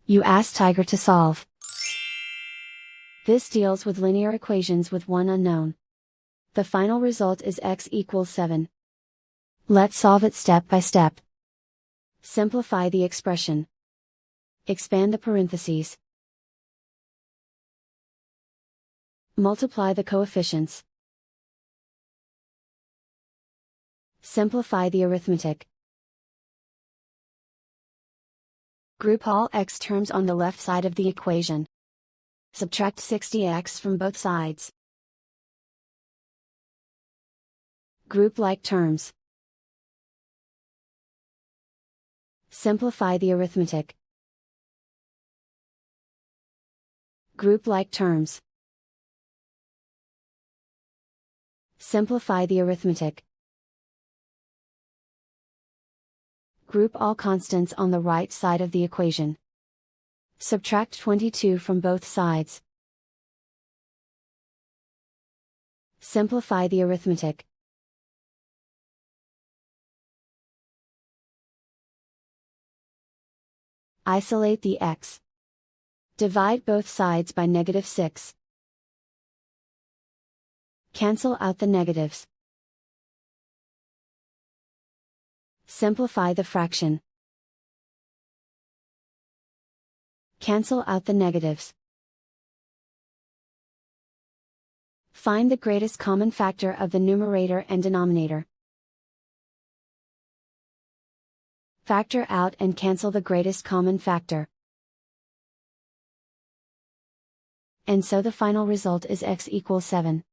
You ask Tiger to solve. This deals with linear equations with one unknown. The final result is x equals 7. Let's solve it step by step. Simplify the expression. Expand the parentheses. Multiply the coefficients. Simplify the arithmetic. Group all x terms on the left side of the equation. Subtract 60x from both sides. Group like terms. Simplify the arithmetic. Group like terms. Simplify the arithmetic. Group all constants on the right side of the equation. Subtract 22 from both sides. Simplify the arithmetic. Isolate the x. Divide both sides by -6. Cancel out the negatives. Simplify the fraction. Cancel out the negatives. Find the greatest common factor of the numerator and denominator. Factor out and cancel the greatest common factor. And so the final result is x equals 7.